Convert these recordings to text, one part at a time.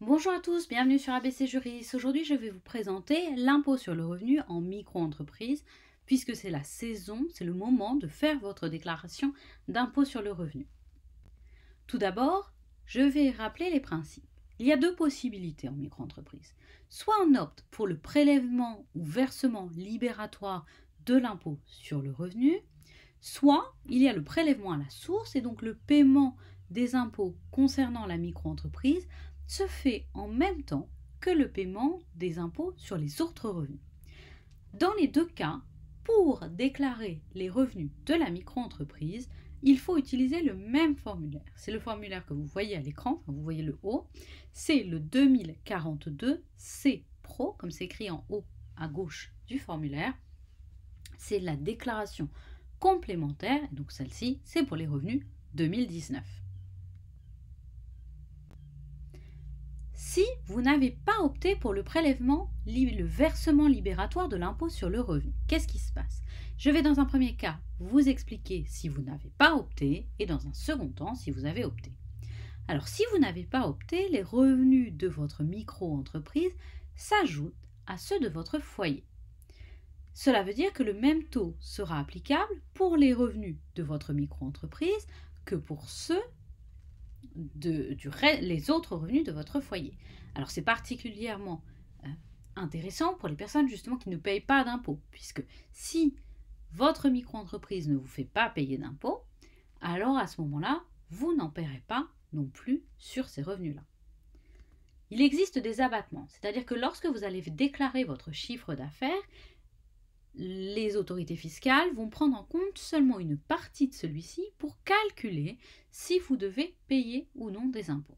Bonjour à tous, bienvenue sur ABC Juris. Aujourd'hui, je vais vous présenter l'impôt sur le revenu en micro-entreprise, puisque c'est la saison, c'est le moment de faire votre déclaration d'impôt sur le revenu. Tout d'abord, je vais rappeler les principes. Il y a deux possibilités en micro-entreprise. Soit on opte pour le prélèvement ou versement libératoire de l'impôt sur le revenu, soit il y a le prélèvement à la source et donc le paiement des impôts concernant la micro-entreprise se fait en même temps que le paiement des impôts sur les autres revenus. Dans les deux cas, pour déclarer les revenus de la micro-entreprise, il faut utiliser le même formulaire. C'est le formulaire que vous voyez à l'écran, vous voyez le haut, c'est le 2042C Pro, comme c'est écrit en haut à gauche du formulaire. C'est la déclaration complémentaire, donc celle-ci, c'est pour les revenus 2019. Si vous n'avez pas opté pour le prélèvement, le versement libératoire de l'impôt sur le revenu, qu'est-ce qui se passe? Je vais dans un premier cas vous expliquer si vous n'avez pas opté et dans un second temps si vous avez opté. Alors si vous n'avez pas opté, les revenus de votre micro-entreprise s'ajoutent à ceux de votre foyer. Cela veut dire que le même taux sera applicable pour les revenus de votre micro-entreprise que pour ceux les autres revenus de votre foyer. Alors c'est particulièrement intéressant pour les personnes justement qui ne payent pas d'impôts, puisque si votre micro-entreprise ne vous fait pas payer d'impôts, alors à ce moment-là, vous n'en paierez pas non plus sur ces revenus-là. Il existe des abattements, c'est-à-dire que lorsque vous allez déclarer votre chiffre d'affaires, les autorités fiscales vont prendre en compte seulement une partie de celui-ci pour calculer si vous devez payer ou non des impôts.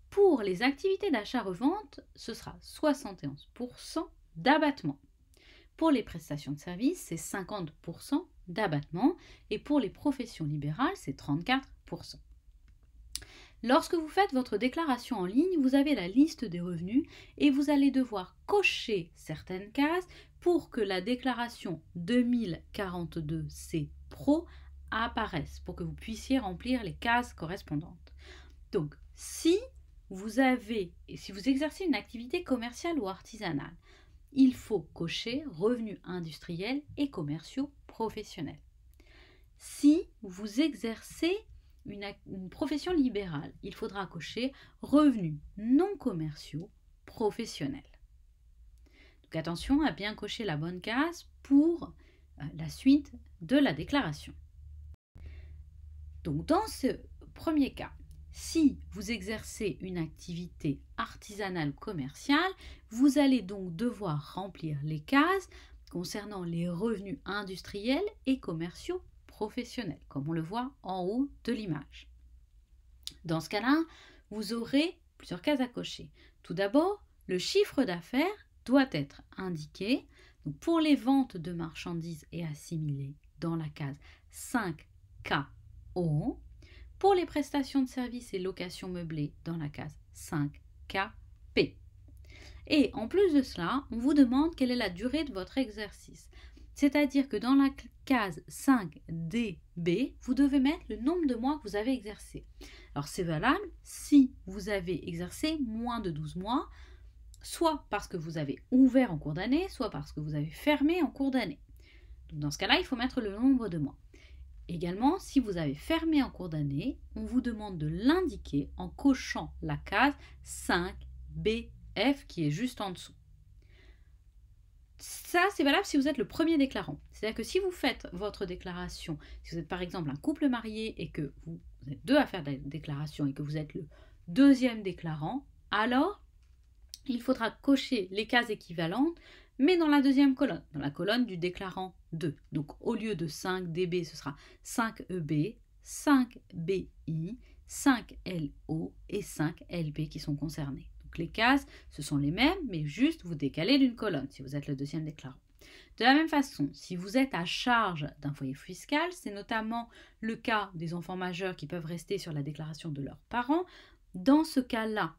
Pour les activités d'achat-revente, ce sera 71% d'abattement. Pour les prestations de services, c'est 50% d'abattement et pour les professions libérales, c'est 34%. Lorsque vous faites votre déclaration en ligne, vous avez la liste des revenus et vous allez devoir cocher certaines cases pour que la déclaration 2042C Pro apparaisse, pour que vous puissiez remplir les cases correspondantes. Donc, si vous exercez une activité commerciale ou artisanale, il faut cocher revenus industriels et commerciaux professionnels. Si vous exercez une profession libérale, il faudra cocher revenus non commerciaux professionnels. Donc attention à bien cocher la bonne case pour la suite de la déclaration. Donc dans ce premier cas, si vous exercez une activité artisanale ou commerciale, vous allez donc devoir remplir les cases concernant les revenus industriels et commerciaux professionnels, comme on le voit en haut de l'image. Dans ce cas-là, vous aurez plusieurs cases à cocher. Tout d'abord, le chiffre d'affaires doit être indiqué. Donc pour les ventes de marchandises et assimilés dans la case 5KO. Pour les prestations de services et locations meublées dans la case 5KP. Et en plus de cela, on vous demande quelle est la durée de votre exercice. C'est-à-dire que dans la case 5DB, vous devez mettre le nombre de mois que vous avez exercé. Alors c'est valable si vous avez exercé moins de 12 mois, soit parce que vous avez ouvert en cours d'année, soit parce que vous avez fermé en cours d'année. Donc dans ce cas-là, il faut mettre le nombre de mois. Également, si vous avez fermé en cours d'année, on vous demande de l'indiquer en cochant la case 5BF qui est juste en dessous. Ça, c'est valable si vous êtes le premier déclarant. C'est-à-dire que si vous faites votre déclaration, si vous êtes par exemple un couple marié et que vous êtes deux à faire la déclaration et que vous êtes le deuxième déclarant, alors il faudra cocher les cases équivalentes, mais dans la deuxième colonne, dans la colonne du déclarant 2. Donc au lieu de 5DB, ce sera 5EB, 5BI, 5LO et 5LP qui sont concernés. Donc les cases, ce sont les mêmes, mais juste vous décalez d'une colonne si vous êtes le deuxième déclarant. De la même façon, si vous êtes à charge d'un foyer fiscal, c'est notamment le cas des enfants majeurs qui peuvent rester sur la déclaration de leurs parents. Dans ce cas-là,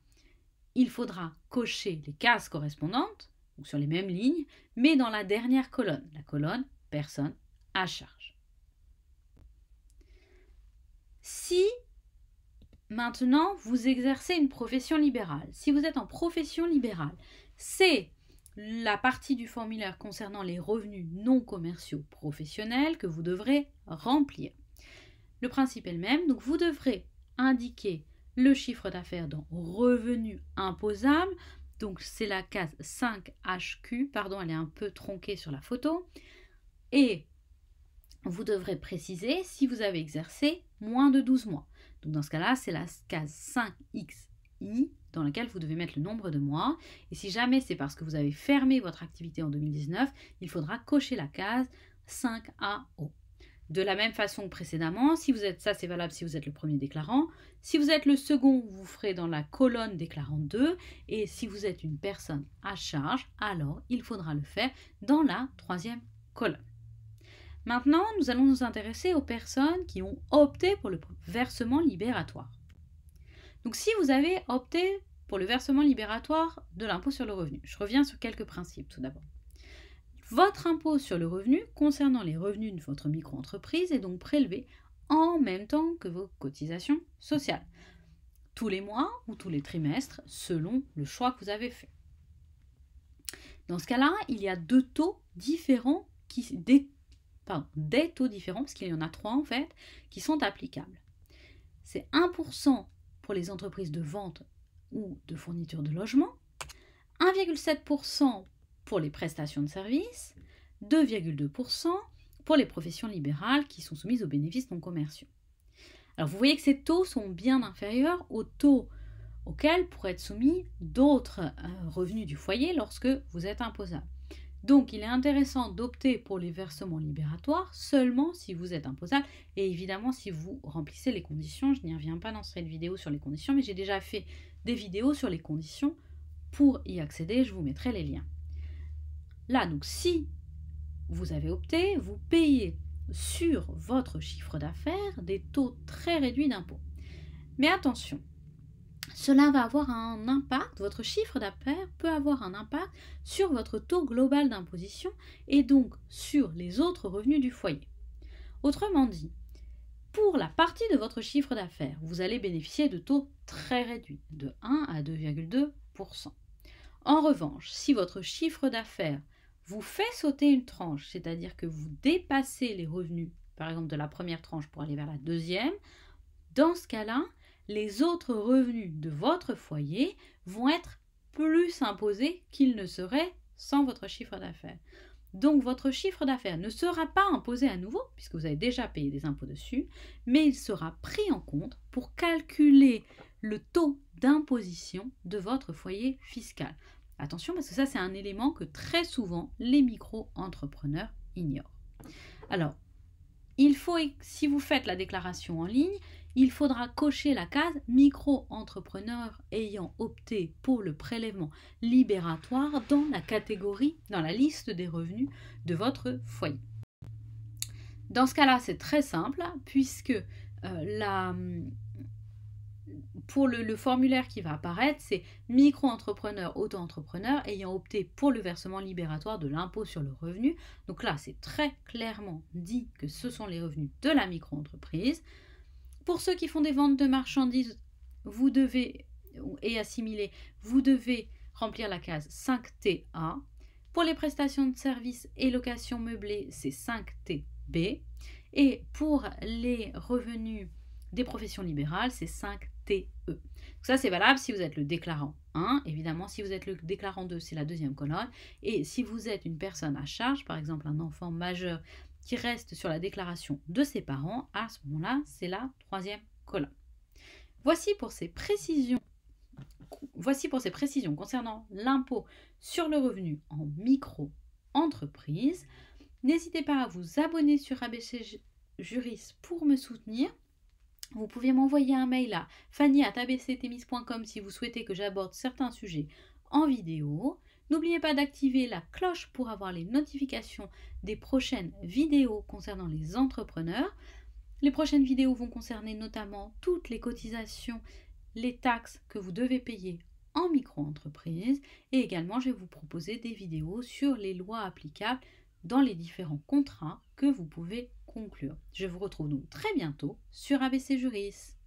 il faudra cocher les cases correspondantes, donc sur les mêmes lignes, mais dans la dernière colonne, la colonne personne à charge. Si Maintenant, vous exercez une profession libérale. Si vous êtes en profession libérale, c'est la partie du formulaire concernant les revenus non commerciaux professionnels que vous devrez remplir. Le principe est le même, donc vous devrez indiquer le chiffre d'affaires dans revenus imposables. Donc c'est la case 5HQ, pardon, elle est un peu tronquée sur la photo. Et vous devrez préciser si vous avez exercé moins de 12 mois. Donc dans ce cas-là, c'est la case 5XI dans laquelle vous devez mettre le nombre de mois. Et si jamais c'est parce que vous avez fermé votre activité en 2019, il faudra cocher la case 5AO. De la même façon que précédemment, si vous êtes, ça c'est valable si vous êtes le premier déclarant. Si vous êtes le second, vous ferez dans la colonne déclarant 2. Et si vous êtes une personne à charge, alors il faudra le faire dans la troisième colonne. Maintenant, nous allons nous intéresser aux personnes qui ont opté pour le versement libératoire. Donc si vous avez opté pour le versement libératoire de l'impôt sur le revenu, je reviens sur quelques principes tout d'abord. Votre impôt sur le revenu concernant les revenus de votre micro-entreprise est donc prélevé en même temps que vos cotisations sociales, tous les mois ou tous les trimestres, selon le choix que vous avez fait. Dans ce cas-là, il y a deux taux différents, des taux différents, parce qu'il y en a 3 en fait, qui sont applicables. C'est 1% pour les entreprises de vente ou de fourniture de logement, 1,7% pour les prestations de services, 2,2% pour les professions libérales qui sont soumises aux bénéfices non commerciaux. Alors vous voyez que ces taux sont bien inférieurs aux taux auxquels pourraient être soumis d'autres revenus du foyer lorsque vous êtes imposable. Donc il est intéressant d'opter pour les versements libératoires seulement si vous êtes imposable et évidemment si vous remplissez les conditions. Je n'y reviens pas dans cette vidéo sur les conditions, mais j'ai déjà fait des vidéos sur les conditions. Pour y accéder, je vous mettrai les liens. Là, donc si vous avez opté, vous payez sur votre chiffre d'affaires des taux très réduits d'impôt. Mais attention, cela va avoir un impact, votre chiffre d'affaires peut avoir un impact sur votre taux global d'imposition et donc sur les autres revenus du foyer. Autrement dit, pour la partie de votre chiffre d'affaires, vous allez bénéficier de taux très réduits, de 1 à 2,2%. En revanche, si votre chiffre d'affaires vous fait sauter une tranche, c'est-à-dire que vous dépassez les revenus, par exemple de la première tranche pour aller vers la deuxième, dans ce cas-là, les autres revenus de votre foyer vont être plus imposés qu'ils ne seraient sans votre chiffre d'affaires. Donc votre chiffre d'affaires ne sera pas imposé à nouveau, puisque vous avez déjà payé des impôts dessus, mais il sera pris en compte pour calculer le taux d'imposition de votre foyer fiscal. Attention, parce que ça c'est un élément que très souvent les micro-entrepreneurs ignorent. Alors, si vous faites la déclaration en ligne, il faudra cocher la case micro-entrepreneur ayant opté pour le prélèvement libératoire dans la liste des revenus de votre foyer. Dans ce cas-là, c'est très simple, puisque pour le formulaire qui va apparaître, c'est micro-entrepreneur, auto-entrepreneur ayant opté pour le versement libératoire de l'impôt sur le revenu. Donc là, c'est très clairement dit que ce sont les revenus de la micro-entreprise. Pour ceux qui font des ventes de marchandises, vous devez remplir la case 5TA. Pour les prestations de services et locations meublées, c'est 5TB. Et pour les revenus des professions libérales, c'est 5TE. Donc ça, c'est valable si vous êtes le déclarant 1. Évidemment, si vous êtes le déclarant 2, c'est la deuxième colonne. Et si vous êtes une personne à charge, par exemple un enfant majeur qui reste sur la déclaration de ses parents, à ce moment-là, c'est la troisième colonne. Voici pour ces précisions concernant l'impôt sur le revenu en micro-entreprise. N'hésitez pas à vous abonner sur ABC Juris pour me soutenir. Vous pouvez m'envoyer un mail à fanny@abctemis.com si vous souhaitez que j'aborde certains sujets en vidéo. N'oubliez pas d'activer la cloche pour avoir les notifications des prochaines vidéos concernant les entrepreneurs. Les prochaines vidéos vont concerner notamment toutes les cotisations, les taxes que vous devez payer en micro-entreprise et également je vais vous proposer des vidéos sur les lois applicables dans les différents contrats que vous pouvez conclure. Je vous retrouve donc très bientôt sur ABC Juris.